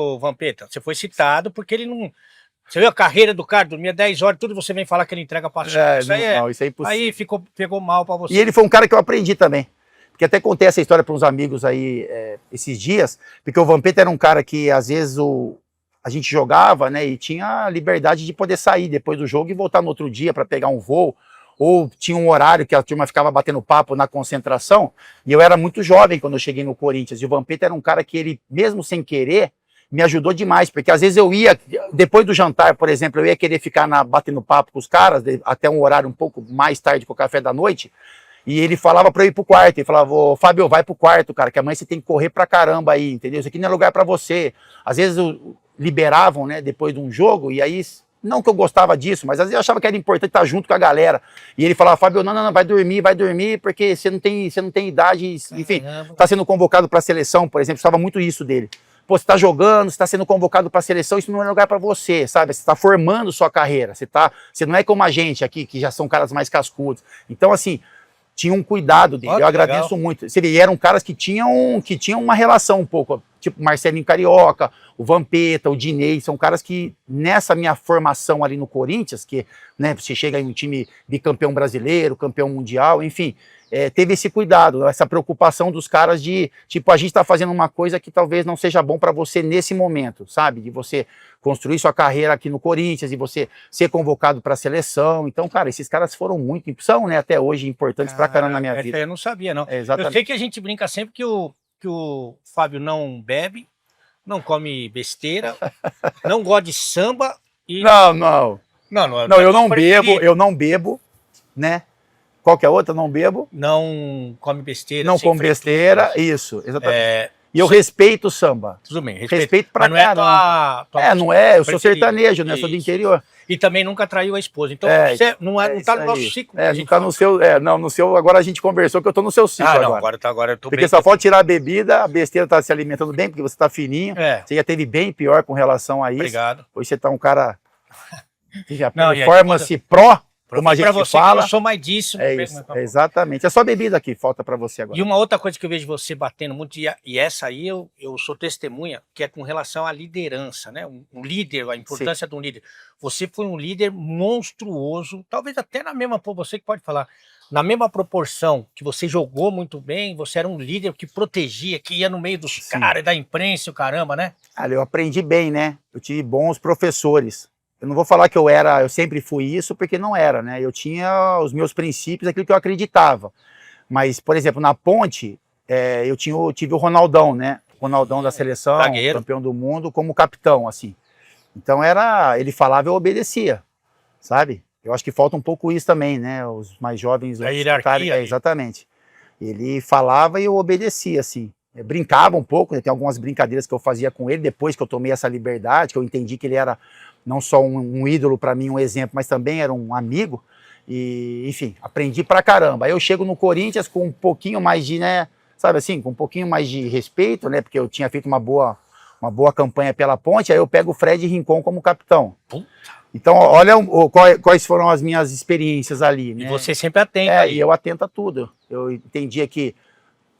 Ô, Vampeta, você foi citado porque ele não... Você viu a carreira do cara, dormia 10 horas, tudo você vem falar que ele entrega paixão. Isso aí não, isso é impossível. Aí pegou mal pra você. E ele foi um cara que eu aprendi também. Porque até contei essa história para uns amigos aí esses dias, porque o Vampeta era um cara que às vezes a gente jogava, né, e tinha a liberdade de poder sair depois do jogo e voltar no outro dia para pegar um voo, ou tinha um horário que a turma ficava batendo papo na concentração, e eu era muito jovem quando eu cheguei no Corinthians, e o Vampeta era um cara que ele, mesmo sem querer, me ajudou demais, porque às vezes eu ia, depois do jantar, por exemplo, eu ia querer ficar batendo papo com os caras, até um horário um pouco mais tarde que o café da noite, e ele falava pra eu ir pro quarto, ele falava, ô, Fábio, vai pro quarto, cara, que amanhã você tem que correr pra caramba aí, entendeu? Isso aqui não é lugar pra você. Às vezes liberavam, né, depois de um jogo, e aí, não que eu gostava disso, mas às vezes eu achava que era importante estar junto com a galera. E ele falava, Fábio, não, vai dormir, porque você não tem idade, enfim, tá sendo convocado pra seleção, por exemplo, estava muito isso dele. Pô, você tá jogando, você tá sendo convocado pra seleção, isso não é lugar pra você, sabe? Você tá formando sua carreira, você não é como a gente aqui, que já são caras mais cascudos. Então, assim, tinha um cuidado dele, eu agradeço muito. Você vê, e eram caras que tinham uma relação um pouco, tipo Marcelinho Carioca, o Vampeta, o Dinei, são caras que nessa minha formação ali no Corinthians, que, né, você chega em um time bicampeão brasileiro, campeão mundial, enfim, teve esse cuidado, essa preocupação dos caras de, tipo, a gente tá fazendo uma coisa que talvez não seja bom para você nesse momento, sabe? De você construir sua carreira aqui no Corinthians e você ser convocado para a seleção. Então, cara, esses caras foram muito, são, né, até hoje importantes pra caramba na minha vida. Eu não sabia, não. Exatamente. Eu sei que a gente brinca sempre que o Fábio não bebe, não come besteira, não gosta de samba e... Não, eu não bebo, né? Qual que é a outra? Não bebo. Não come besteira. Não come besteira, isso, exatamente. E eu respeito o samba. Tudo bem, respeito pra caramba. Não é, eu sou sertanejo, né? Eu sou do interior. E também nunca traiu a esposa. Então você não tá no nosso ciclo. A gente tá no seu, no seu, agora a gente conversou que eu tô no seu ciclo agora. Agora eu tô porque bem. Porque só falta tirar a bebida, a besteira tá se alimentando bem, porque você tá fininho. Você já teve bem pior com relação a isso. Obrigado. Hoje você tá um cara que já performance pró. Como a gente fala, eu sou mais disso. Isso, exatamente. É só bebida que falta para você agora. E uma outra coisa que eu vejo você batendo muito, e essa aí eu sou testemunha, que é com relação à liderança, né? Um líder, a importância de um líder. Você foi um líder monstruoso, talvez até na mesma, você que pode falar, na mesma proporção que você jogou muito bem, você era um líder que protegia, que ia no meio dos caras, da imprensa, o caramba, né? Olha, eu aprendi bem, né? Eu tive bons professores. Eu não vou falar que eu sempre fui isso, porque não era, né? Eu tinha os meus princípios, aquilo que eu acreditava. Mas, por exemplo, na Ponte, eu tive o Ronaldão, né? O Ronaldão da seleção, campeão do mundo, como capitão, assim. Então ele falava, eu obedecia, sabe? Eu acho que falta um pouco isso também, né? Os mais jovens... A hierarquia. Exatamente. Ele falava e eu obedecia, assim. Eu brincava um pouco, né? Tem algumas brincadeiras que eu fazia com ele, depois que eu tomei essa liberdade, que eu entendi que ele era não só um ídolo para mim, um exemplo, mas também era um amigo, e enfim, aprendi pra caramba. Aí eu chego no Corinthians com um pouquinho mais de, né, sabe assim, com um pouquinho mais de respeito, né, porque eu tinha feito uma boa campanha pela Ponte, aí eu pego o Fred Rincon como capitão. Então, olha quais foram as minhas experiências ali, né? E você sempre atenta. E eu atento a tudo. Eu entendia que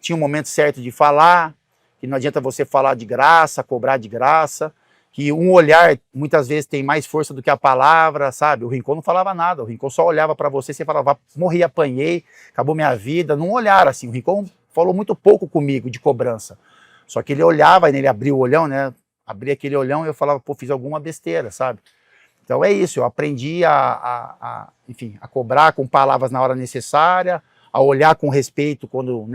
tinha um momento certo de falar, que não adianta você falar de graça, cobrar de graça, que um olhar muitas vezes tem mais força do que a palavra, sabe? O Rincon não falava nada, o Rincon só olhava para você falava, morri, apanhei, acabou minha vida, não olhar assim. O Rincon falou muito pouco comigo de cobrança, só que ele olhava, ele abria o olhão, né? Abria aquele olhão e eu falava, pô, fiz alguma besteira, sabe? Então é isso, eu aprendi enfim, a cobrar com palavras na hora necessária, a olhar com respeito quando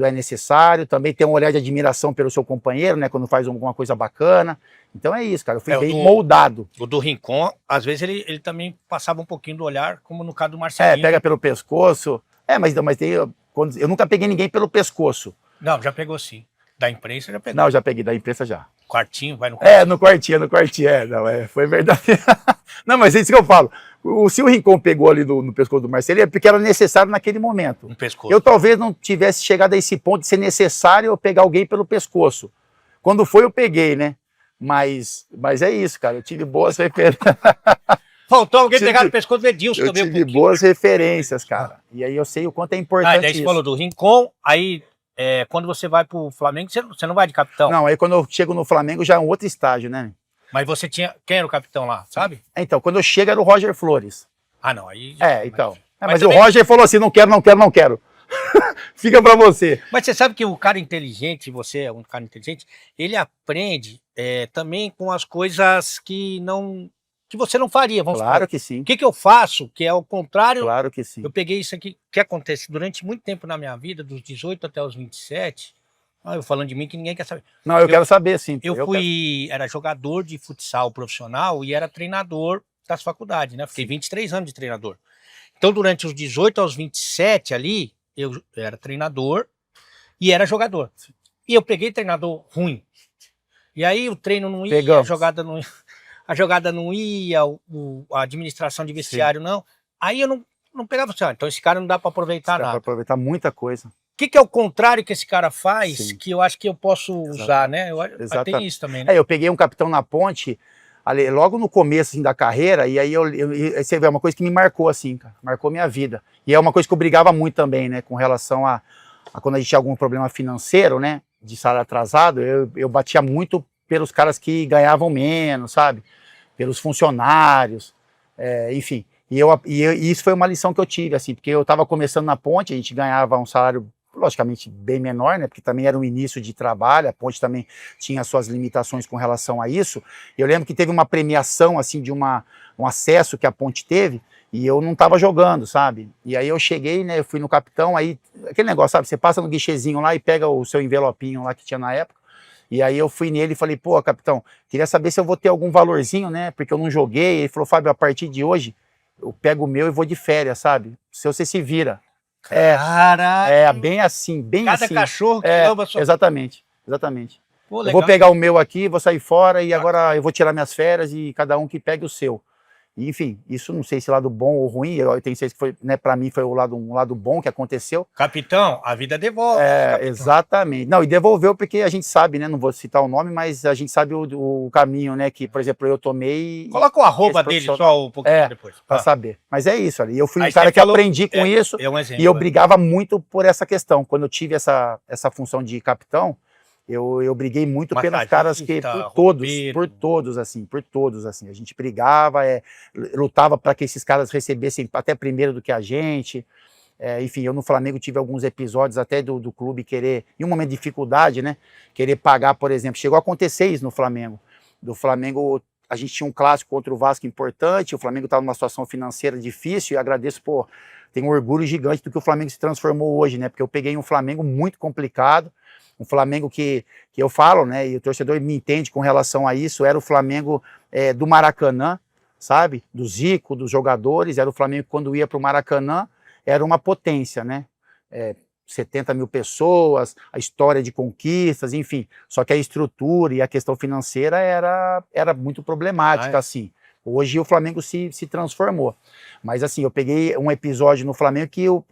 é necessário, também ter um olhar de admiração pelo seu companheiro, né, quando faz alguma coisa bacana. Então é isso, cara, eu fui bem moldado. O do Rincon, às vezes ele também passava um pouquinho do olhar, como no caso do Marcelinho. Pega pelo pescoço. Mas eu nunca peguei ninguém pelo pescoço. Não, já pegou sim. Da imprensa já pegou. Não, já peguei, da imprensa já. Quartinho, vai no quartinho. No quartinho, foi verdade. Não, mas é isso que eu falo. Se o Rincon pegou ali no pescoço do Marcelinho, é porque era necessário naquele momento. No pescoço. Eu talvez não tivesse chegado a esse ponto de ser necessário eu pegar alguém pelo pescoço. Quando foi, eu peguei, né? Mas é isso, cara. Eu tive boas referências. Faltou alguém pegar no pescoço do Edilson também. Eu tive boas referências, cara. E aí eu sei o quanto é importante daí você falou do Rincon, aí quando você vai pro Flamengo, você não vai de capitão. Não, aí quando eu chego no Flamengo já é um outro estágio, né? Mas você tinha... Quem era o capitão lá, sabe? Então, quando eu chego era o Roger Flores. Ah, não, aí... Então. Mas Mas também... o Roger falou assim, não quero, não quero, não quero. Fica pra você. Mas você sabe que o cara inteligente, você é um cara inteligente, ele aprende também com as coisas que você não faria. Vamos Claro supor. que sim. O que eu faço, que é o contrário... Claro que sim. Eu peguei isso aqui, que acontece durante muito tempo na minha vida, dos 18 até os 27. Eu falando de mim que ninguém quer saber. Não, eu quero saber, sim. Era jogador de futsal profissional e era treinador das faculdades, né? Fiquei 23 anos de treinador. Então, durante os 18 aos 27 ali, eu era treinador e era jogador. E eu peguei treinador ruim. E aí o treino não ia, a jogada não ia, a administração de vestiário não. Aí eu não pegava assim, então esse cara não dá para aproveitar nada. Dá para aproveitar muita coisa. O que é o contrário que esse cara faz, que eu acho que eu posso usar, né? Tem isso também, né? Eu peguei um capitão na ponte, ali, logo no começo assim, da carreira, e aí você vê uma coisa que me marcou assim, cara, marcou minha vida. E é uma coisa que eu brigava muito também, né, com relação a quando a gente tinha algum problema financeiro, né, de salário atrasado, eu batia muito pelos caras que ganhavam menos, sabe? Pelos funcionários, enfim. E isso foi uma lição que eu tive, assim, porque eu estava começando na ponte, a gente ganhava um salário logicamente bem menor, né, porque também era um início de trabalho, a ponte também tinha suas limitações com relação a isso. Eu lembro que teve uma premiação, assim, de um acesso que a ponte teve, e eu não estava jogando, sabe? E aí eu cheguei, né, eu fui no capitão, aí, aquele negócio, sabe, você passa no guichezinho lá e pega o seu envelopinho lá que tinha na época, e aí eu fui nele e falei, pô, capitão, queria saber se eu vou ter algum valorzinho, né, porque eu não joguei. Ele falou, Fábio, a partir de hoje, eu pego o meu e vou de férias, sabe? Se você se vira. Caralho! Bem assim, bem Cada assim. cachorro que ama a sua... Exatamente. Pô, eu vou pegar o meu aqui, vou sair fora e agora eu vou tirar minhas férias e cada um que pegue o seu. E, enfim, isso não sei se é lado bom ou ruim, eu tenho certeza que foi, né, para mim foi um lado bom que aconteceu. Capitão, a vida devolve. Exatamente. Não, e devolveu porque a gente sabe, né, não vou citar o nome, mas a gente sabe o caminho, né, que, por exemplo, eu tomei. Coloca o arroba dele só um pouquinho depois. Para saber. Mas é isso ali. Eu fui um cara que aprendi com isso e eu brigava muito por essa questão. Quando eu tive essa função de capitão, eu briguei muito pelos caras que, por todos, assim. A gente brigava, lutava para que esses caras recebessem até primeiro do que a gente. Enfim, eu no Flamengo tive alguns episódios até do clube querer, em um momento de dificuldade, né, querer pagar, por exemplo. Chegou a acontecer isso no Flamengo. Do Flamengo, a gente tinha um clássico contra o Vasco importante, o Flamengo estava numa situação financeira difícil e agradeço, tenho um orgulho gigante do que o Flamengo se transformou hoje, né, porque eu peguei um Flamengo muito complicado, um Flamengo que eu falo, né, e o torcedor me entende com relação a isso, era o Flamengo do Maracanã, sabe, do Zico, dos jogadores, era o Flamengo que quando ia para o Maracanã, era uma potência, né, 70 mil pessoas, a história de conquistas, enfim, só que a estrutura e a questão financeira era muito problemática, assim. Hoje o Flamengo se transformou. Mas assim, eu peguei um episódio no Flamengo que o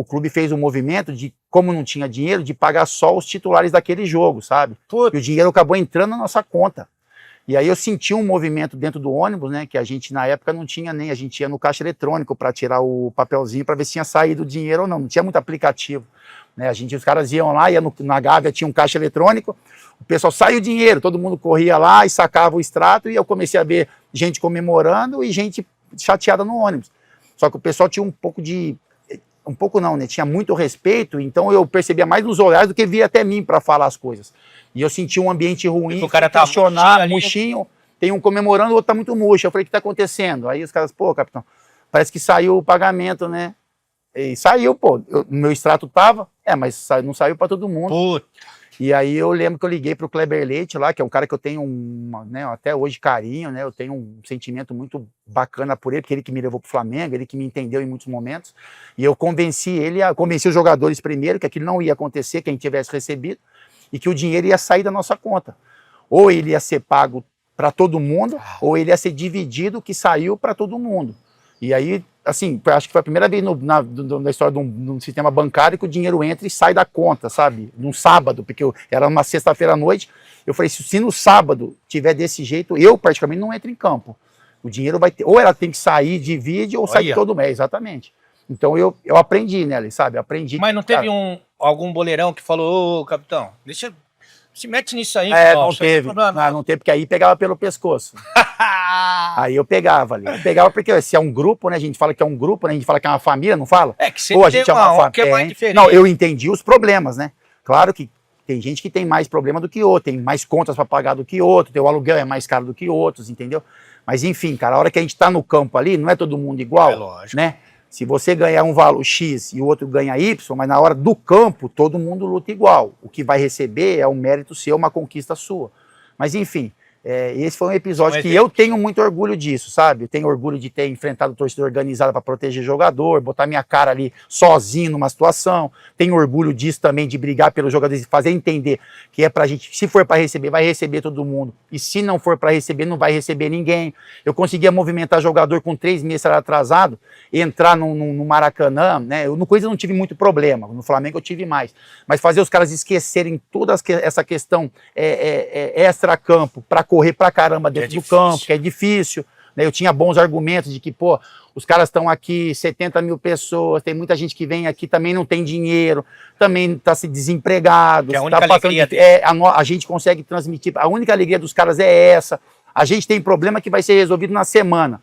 clube fez um movimento de, como não tinha dinheiro, de pagar só os titulares daquele jogo, sabe? E o dinheiro acabou entrando na nossa conta. E aí eu senti um movimento dentro do ônibus, né, que a gente na época não tinha nem, a gente ia no caixa eletrônico para tirar o papelzinho para ver se tinha saído o dinheiro ou não tinha muito aplicativo. Né, os caras iam lá, na Gávea tinha um caixa eletrônico, o pessoal saiu o dinheiro, todo mundo corria lá e sacava o extrato e eu comecei a ver gente comemorando e gente chateada no ônibus. Só que o pessoal tinha tinha muito respeito, então eu percebia mais nos olhares do que via até mim para falar as coisas. E eu senti um ambiente ruim, o cara tá murchinho, tem um comemorando, o outro tá muito murcho. Eu falei, o que tá acontecendo? Aí os caras, capitão, parece que saiu o pagamento, né? E saiu, meu extrato tava, mas não saiu para todo mundo. Puta. E aí eu lembro que eu liguei pro Kleber Leite lá, que é um cara que eu tenho até hoje carinho, né? Eu tenho um sentimento muito bacana por ele, porque ele que me levou pro Flamengo, ele que me entendeu em muitos momentos. E eu convenci os jogadores primeiro, que aquilo não ia acontecer, quem tivesse recebido, e que o dinheiro ia sair da nossa conta. Ou ele ia ser pago para todo mundo, ou ele ia ser dividido, que saiu para todo mundo. E aí, assim, acho que foi a primeira vez na história de um sistema bancário que o dinheiro entra e sai da conta, sabe? Num sábado, porque era uma sexta-feira à noite. Eu falei, se no sábado tiver desse jeito, eu praticamente não entro em campo. O dinheiro vai ter, ou ela tem que sair, divide, ou sai todo mês, exatamente. Então eu aprendi, né, ali, sabe? Eu aprendi. Mas não teve algum boleirão que falou, ô, capitão, se mete nisso aí. Não teve. Não teve, porque aí pegava pelo pescoço. Aí eu pegava ali. Eu pegava porque se é um grupo, né? A gente fala que é um grupo, né? A gente fala que é uma família, não fala? É que sempre a gente é uma família. Que é mais diferente. Não, eu entendi os problemas, né? Claro que tem gente que tem mais problema do que outro, tem mais contas para pagar do que outro, teu aluguel é mais caro do que outros, entendeu? Mas enfim, cara, a hora que a gente tá no campo ali, não é todo mundo igual, lógico, né? Se você ganhar um valor X e o outro ganha Y, mas na hora do campo, todo mundo luta igual. O que vai receber é um mérito seu, uma conquista sua. Mas enfim, esse foi um episódio que eu tenho muito orgulho disso, sabe? Eu tenho orgulho de ter enfrentado torcida organizada para proteger jogador, botar minha cara ali sozinho numa situação. Tenho orgulho disso também, de brigar pelos jogadores e fazer entender que é pra gente, se for para receber, vai receber todo mundo. E se não for para receber, não vai receber ninguém. Eu conseguia movimentar jogador com 3 meses atrasado, entrar no Maracanã, né? No Corinthians eu não tive muito problema, no Flamengo eu tive mais. Mas fazer os caras esquecerem toda essa questão extra-campo para correr pra caramba dentro do campo, que é difícil, né? Eu tinha bons argumentos de que, pô, os caras estão aqui, 70 mil pessoas, tem muita gente que vem aqui, também não tem dinheiro, também está se desempregado. Que a única alegria a gente consegue transmitir, a única alegria dos caras é essa. A gente tem problema que vai ser resolvido na semana.